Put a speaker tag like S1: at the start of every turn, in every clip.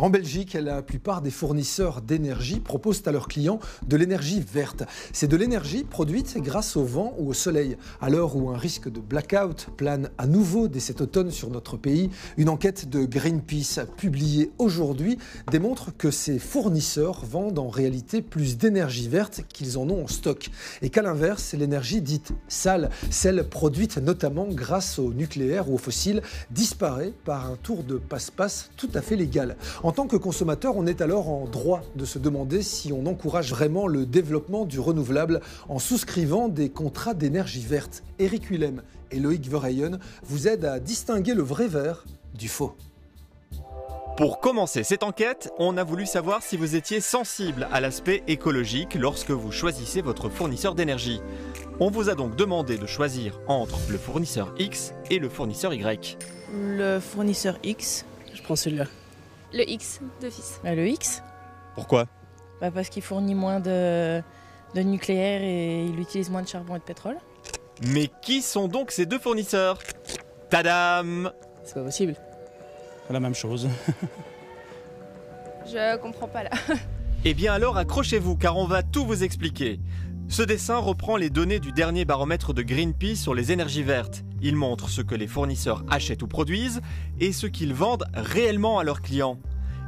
S1: En Belgique, la plupart des fournisseurs d'énergie proposent à leurs clients de l'énergie verte. C'est de l'énergie produite grâce au vent ou au soleil. À l'heure où un risque de blackout plane à nouveau dès cet automne sur notre pays, une enquête de Greenpeace publiée aujourd'hui démontre que ces fournisseurs vendent en réalité plus d'énergie verte qu'ils en ont en stock. Et qu'à l'inverse, l'énergie dite sale, celle produite notamment grâce au nucléaire ou aux fossiles, disparaît par un tour de passe-passe tout à fait légal. En tant que consommateur, on est alors en droit de se demander si on encourage vraiment le développement du renouvelable en souscrivant des contrats d'énergie verte. Eric Willem et Loïc Verheyen vous aident à distinguer le vrai vert du faux.
S2: Pour commencer cette enquête, on a voulu savoir si vous étiez sensible à l'aspect écologique lorsque vous choisissez votre fournisseur d'énergie. On vous a donc demandé de choisir entre le fournisseur X et le fournisseur Y.
S3: Le fournisseur X.
S4: Je prends celui-là.
S5: Le X d'office.
S3: Le X.
S2: Pourquoi ?
S3: Parce qu'il fournit moins de nucléaire et il utilise moins de charbon et de pétrole.
S2: Mais qui sont donc ces deux fournisseurs ? Tadam !
S4: C'est pas possible. C'est la même chose.
S5: Je comprends pas là.
S2: Eh bien alors accrochez-vous car on va tout vous expliquer. Ce dessin reprend les données du dernier baromètre de Greenpeace sur les énergies vertes. Il montre ce que les fournisseurs achètent ou produisent et ce qu'ils vendent réellement à leurs clients.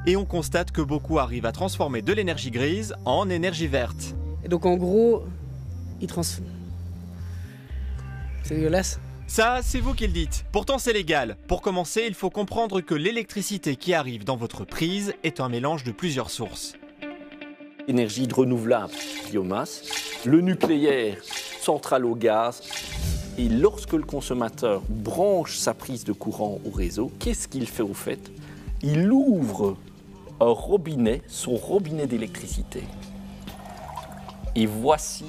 S2: Et on constate que beaucoup arrivent à transformer de l'énergie grise en énergie verte.
S4: Et donc en gros, ils transforment. C'est dégueulasse.
S2: Ça, c'est vous qui le dites. Pourtant, c'est légal. Pour commencer, il faut comprendre que l'électricité qui arrive dans votre prise est un mélange de plusieurs sources.
S6: Énergie renouvelable, biomasse, le nucléaire, centrale au gaz. Et lorsque le consommateur branche sa prise de courant au réseau, qu'est-ce qu'il fait au fait ? Il ouvre un robinet, son robinet d'électricité. Et voici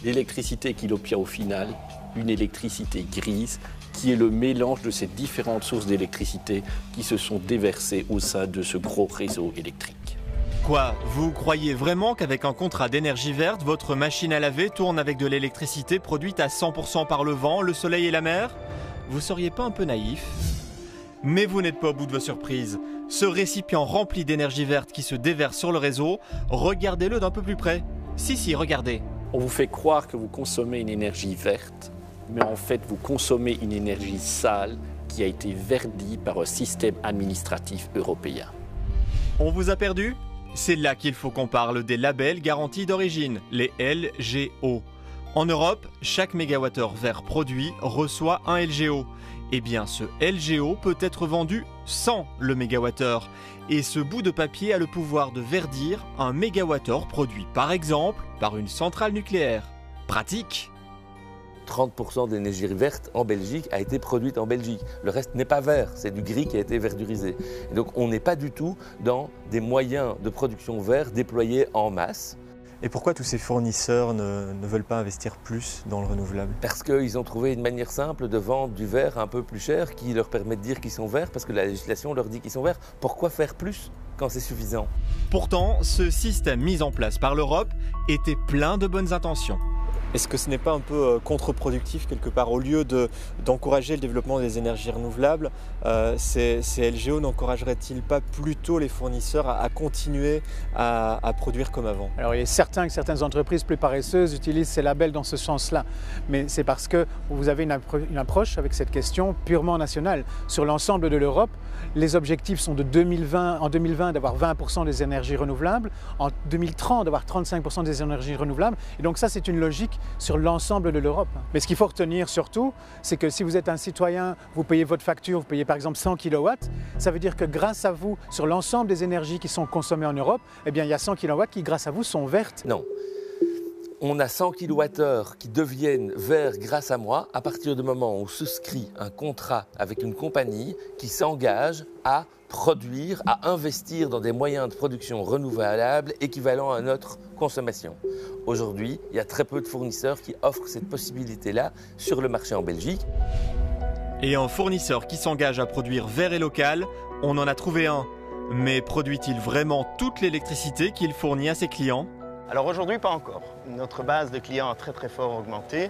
S6: l'électricité qu'il obtient au final, une électricité grise, qui est le mélange de ces différentes sources d'électricité qui se sont déversées au sein de ce gros réseau électrique.
S2: Quoi ? Vous croyez vraiment qu'avec un contrat d'énergie verte, votre machine à laver tourne avec de l'électricité produite à 100% par le vent, le soleil et la mer ? Vous seriez pas un peu naïf ? Mais vous n'êtes pas au bout de vos surprises. Ce récipient rempli d'énergie verte qui se déverse sur le réseau, regardez-le d'un peu plus près. Si, regardez.
S6: On vous fait croire que vous consommez une énergie verte, mais en fait vous consommez une énergie sale qui a été verdie par un système administratif européen.
S2: On vous a perdu ? C'est là qu'il faut qu'on parle des labels garantis d'origine, les LGO. En Europe, chaque mégawattheure vert produit reçoit un LGO. Eh bien, ce LGO peut être vendu sans le mégawattheure. Et ce bout de papier a le pouvoir de verdir un mégawattheure produit par exemple par une centrale nucléaire. Pratique.
S7: 30% d'énergie verte en Belgique a été produite en Belgique. Le reste n'est pas vert, c'est du gris qui a été verdurisé. Et donc on n'est pas du tout dans des moyens de production verts déployés en masse.
S8: Et pourquoi tous ces fournisseurs ne veulent pas investir plus dans le renouvelable ?
S7: Parce qu'ils ont trouvé une manière simple de vendre du vert un peu plus cher qui leur permet de dire qu'ils sont verts parce que la législation leur dit qu'ils sont verts. Pourquoi faire plus quand c'est suffisant ?
S2: Pourtant, ce système mis en place par l'Europe était plein de bonnes intentions.
S8: Est-ce que ce n'est pas un peu contre-productif quelque part ? Au lieu d'encourager le développement des énergies renouvelables, ces LGO n'encourageraient-ils pas plutôt les fournisseurs à continuer à produire comme avant ?
S9: Alors il est certain que certaines entreprises plus paresseuses utilisent ces labels dans ce sens-là, mais c'est parce que vous avez une approche avec cette question purement nationale. Sur l'ensemble de l'Europe, les objectifs sont en 2020 d'avoir 20% des énergies renouvelables, en 2030 d'avoir 35% des énergies renouvelables, et donc ça c'est une logique sur l'ensemble de l'Europe. Mais ce qu'il faut retenir surtout, c'est que si vous êtes un citoyen, vous payez votre facture, vous payez par exemple 100 kW, ça veut dire que grâce à vous, sur l'ensemble des énergies qui sont consommées en Europe, eh bien il y a 100 kW qui grâce à vous sont vertes.
S7: Non. On a 100 kWh qui deviennent verts grâce à moi à partir du moment où on souscrit un contrat avec une compagnie qui s'engage à produire, à investir dans des moyens de production renouvelables équivalents à notre consommation. Aujourd'hui, il y a très peu de fournisseurs qui offrent cette possibilité-là sur le marché en Belgique.
S2: Et un fournisseur qui s'engage à produire vert et local, on en a trouvé un. Mais produit-il vraiment toute l'électricité qu'il fournit à ses clients ?
S10: Alors aujourd'hui, pas encore. Notre base de clients a très fort augmenté.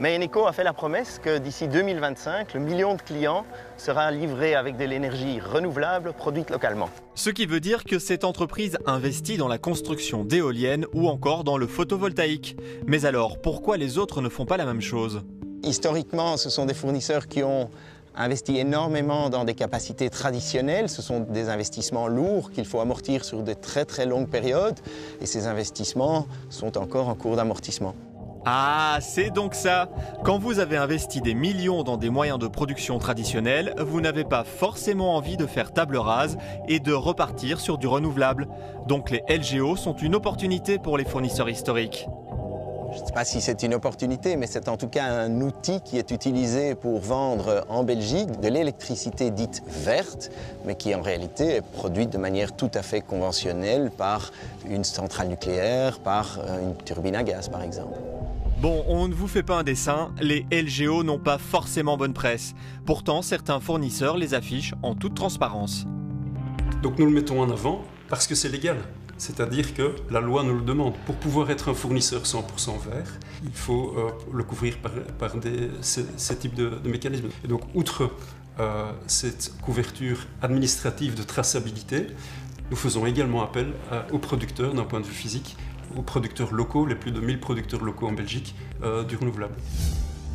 S10: Mais Eneco a fait la promesse que d'ici 2025, le million de clients sera livré avec de l'énergie renouvelable produite localement.
S2: Ce qui veut dire que cette entreprise investit dans la construction d'éoliennes ou encore dans le photovoltaïque. Mais alors, pourquoi les autres ne font pas la même chose?
S10: Historiquement, ce sont des fournisseurs qui ont investi énormément dans des capacités traditionnelles. Ce sont des investissements lourds qu'il faut amortir sur de très longues périodes. Et ces investissements sont encore en cours d'amortissement.
S2: Ah, c'est donc ça. Quand vous avez investi des millions dans des moyens de production traditionnels, vous n'avez pas forcément envie de faire table rase et de repartir sur du renouvelable. Donc les LGO sont une opportunité pour les fournisseurs historiques.
S10: Je ne sais pas si c'est une opportunité, mais c'est en tout cas un outil qui est utilisé pour vendre en Belgique de l'électricité dite verte, mais qui en réalité est produite de manière tout à fait conventionnelle par une centrale nucléaire, par une turbine à gaz par exemple.
S2: Bon, on ne vous fait pas un dessin, les LGO n'ont pas forcément bonne presse. Pourtant, certains fournisseurs les affichent en toute transparence.
S11: Donc nous le mettons en avant parce que c'est légal. C'est-à-dire que la loi nous le demande. Pour pouvoir être un fournisseur 100% vert, il faut le couvrir par ces types de mécanismes. Et donc, outre cette couverture administrative de traçabilité, nous faisons également appel aux producteurs d'un point de vue physique, aux producteurs locaux, les plus de 1000 producteurs locaux en Belgique, du renouvelable.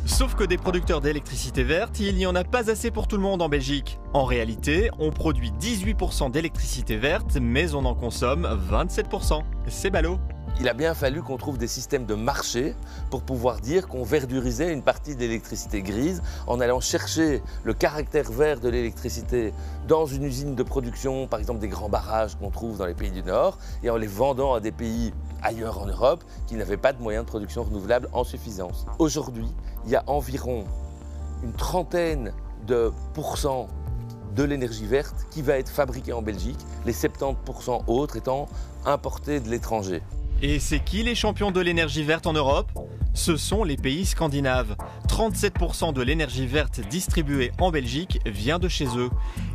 S2: Sauf que des producteurs d'électricité verte, il n'y en a pas assez pour tout le monde en Belgique. En réalité, on produit 18% d'électricité verte, mais on en consomme 27%. C'est ballot.
S7: Il a bien fallu qu'on trouve des systèmes de marché pour pouvoir dire qu'on verdurisait une partie de l'électricité grise en allant chercher le caractère vert de l'électricité dans une usine de production, par exemple des grands barrages qu'on trouve dans les pays du Nord, et en les vendant à des pays ailleurs en Europe qui n'avaient pas de moyens de production renouvelable en suffisance. Aujourd'hui, il y a environ une trentaine de pourcents de l'énergie verte qui va être fabriquée en Belgique, les 70% autres étant importés de l'étranger.
S2: Et c'est qui les champions de l'énergie verte en Europe? Ce sont les pays scandinaves. 37% de l'énergie verte distribuée en Belgique vient de chez eux.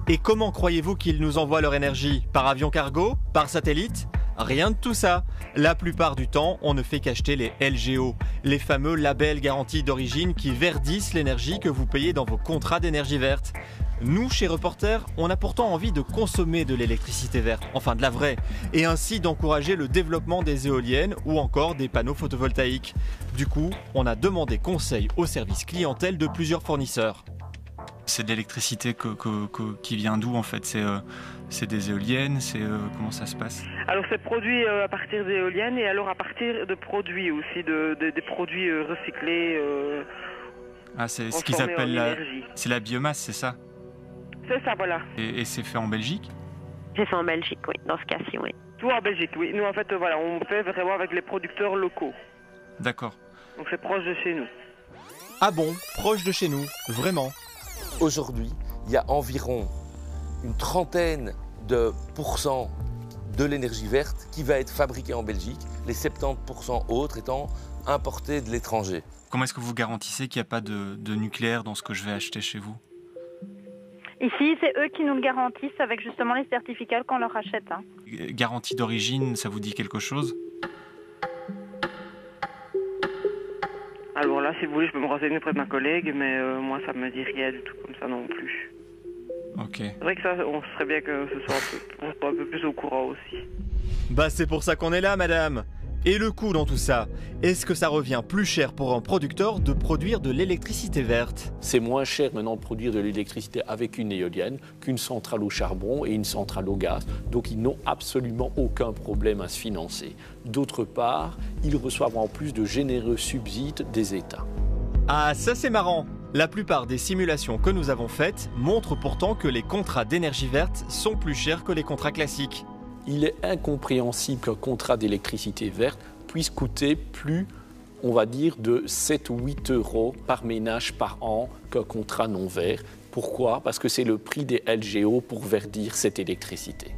S2: Et comment croyez-vous qu'ils nous envoient leur énergie? Par avion cargo? Par satellite? Rien de tout ça. La plupart du temps, on ne fait qu'acheter les LGO, les fameux labels garantis d'origine qui verdissent l'énergie que vous payez dans vos contrats d'énergie verte. Nous, chez Reporter, on a pourtant envie de consommer de l'électricité verte, enfin de la vraie, et ainsi d'encourager le développement des éoliennes ou encore des panneaux photovoltaïques. Du coup, on a demandé conseil au service clientèle de plusieurs fournisseurs.
S12: C'est de l'électricité qui vient d'où en fait? C'est des éoliennes, comment ça se passe?
S13: Alors c'est produit à partir d'éoliennes et alors à partir de produits aussi, des produits recyclés.
S12: Ah, c'est ce qu'ils appellent c'est la biomasse, c'est ça?
S13: C'est ça, voilà.
S12: Et c'est fait en Belgique?
S14: C'est fait en Belgique, oui, dans ce cas-ci, oui.
S13: Tout en Belgique, oui. Nous, en fait, voilà, on fait vraiment avec les producteurs locaux.
S12: D'accord.
S13: Donc c'est proche de chez nous.
S2: Ah bon, proche de chez nous, vraiment?
S7: Aujourd'hui, il y a environ une trentaine de pourcents de l'énergie verte qui va être fabriquée en Belgique, les 70% autres étant importés de l'étranger.
S12: Comment est-ce que vous garantissez qu'il n'y a pas de nucléaire dans ce que je vais acheter chez vous?
S15: Ici, c'est eux qui nous le garantissent avec justement les certificats qu'on leur achète. Hein.
S12: Garantie d'origine, ça vous dit quelque chose?
S13: Alors là, si vous voulez, je peux me renseigner auprès de ma collègue, mais moi, ça me dit rien du tout comme ça non plus.
S12: Ok.
S13: C'est vrai que ça, on serait bien que ce soit un peu plus au courant aussi.
S2: Bah c'est pour ça qu'on est là, madame. Et le coût dans tout ça, est-ce que ça revient plus cher pour un producteur de produire de l'électricité verte?
S6: C'est moins cher maintenant de produire de l'électricité avec une éolienne qu'une centrale au charbon et une centrale au gaz. Donc ils n'ont absolument aucun problème à se financer. D'autre part, ils reçoivent en plus de généreux subsides des États.
S2: Ah, ça c'est marrant. La plupart des simulations que nous avons faites montrent pourtant que les contrats d'énergie verte sont plus chers que les contrats classiques.
S6: Il est incompréhensible qu'un contrat d'électricité verte puisse coûter plus, on va dire, de 7 ou 8 euros par ménage par an qu'un contrat non vert. Pourquoi? Parce que c'est le prix des LGO pour verdir cette électricité.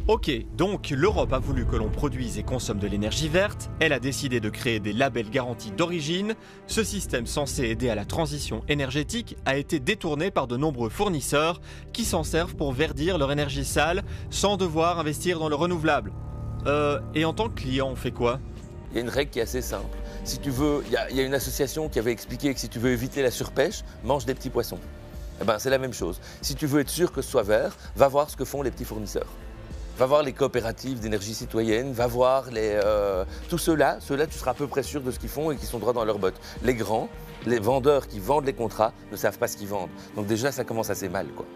S2: Ok, donc l'Europe a voulu que l'on produise et consomme de l'énergie verte, elle a décidé de créer des labels garantis d'origine. Ce système censé aider à la transition énergétique a été détourné par de nombreux fournisseurs qui s'en servent pour verdir leur énergie sale sans devoir investir dans le renouvelable. Et en tant que client, on fait quoi?
S7: il y a une règle qui est assez simple. Si tu veux, il y a une association qui avait expliqué que si tu veux éviter la surpêche, mange des petits poissons. Eh ben, c'est la même chose. Si tu veux être sûr que ce soit vert, va voir ce que font les petits fournisseurs. Va voir les coopératives d'énergie citoyenne, va voir tous ceux-là, tu seras à peu près sûr de ce qu'ils font et qui sont droits dans leurs bottes. Les grands, les vendeurs qui vendent les contrats ne savent pas ce qu'ils vendent. Donc déjà, ça commence assez mal, quoi.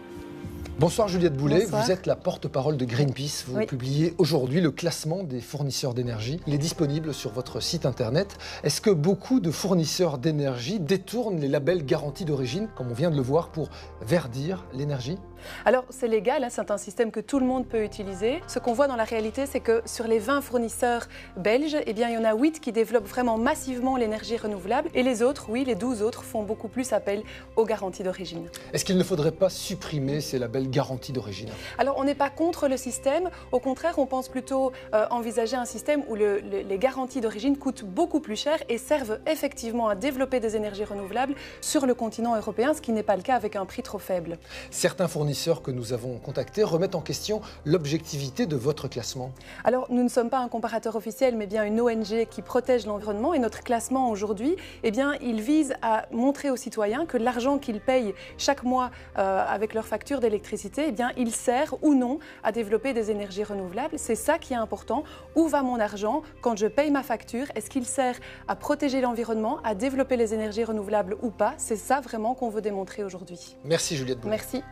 S1: Bonsoir Juliette Boulet,
S16: Bonsoir.
S1: Vous êtes la porte-parole de Greenpeace. Vous publiez aujourd'hui le classement des fournisseurs d'énergie. Il est disponible sur votre site internet. Est-ce que beaucoup de fournisseurs d'énergie détournent les labels garantis d'origine, comme on vient de le voir, pour verdir l'énergie ?
S16: Alors c'est légal, hein, c'est un système que tout le monde peut utiliser. Ce qu'on voit dans la réalité, c'est que sur les 20 fournisseurs belges, eh bien, il y en a 8 qui développent vraiment massivement l'énergie renouvelable et les autres, oui, les 12 autres font beaucoup plus appel aux garanties d'origine.
S1: Est-ce qu'il ne faudrait pas supprimer ces labels garantis d'origine ?
S16: Alors on n'est pas contre le système, au contraire on pense plutôt envisager un système où les garanties d'origine coûtent beaucoup plus cher et servent effectivement à développer des énergies renouvelables sur le continent européen, ce qui n'est pas le cas avec un prix trop faible.
S1: Certains fournisseurs que nous avons contactés remettent en question l'objectivité de votre classement.
S16: Alors nous ne sommes pas un comparateur officiel mais bien une ONG qui protège l'environnement et notre classement aujourd'hui, eh bien, il vise à montrer aux citoyens que l'argent qu'ils payent chaque mois avec leur facture d'électricité, eh bien, il sert ou non à développer des énergies renouvelables. C'est ça qui est important. Où va mon argent quand je paye ma facture? Est-ce qu'il sert à protéger l'environnement, à développer les énergies renouvelables ou pas? C'est ça vraiment qu'on veut démontrer aujourd'hui.
S1: Merci Juliette Boulet.
S16: Merci.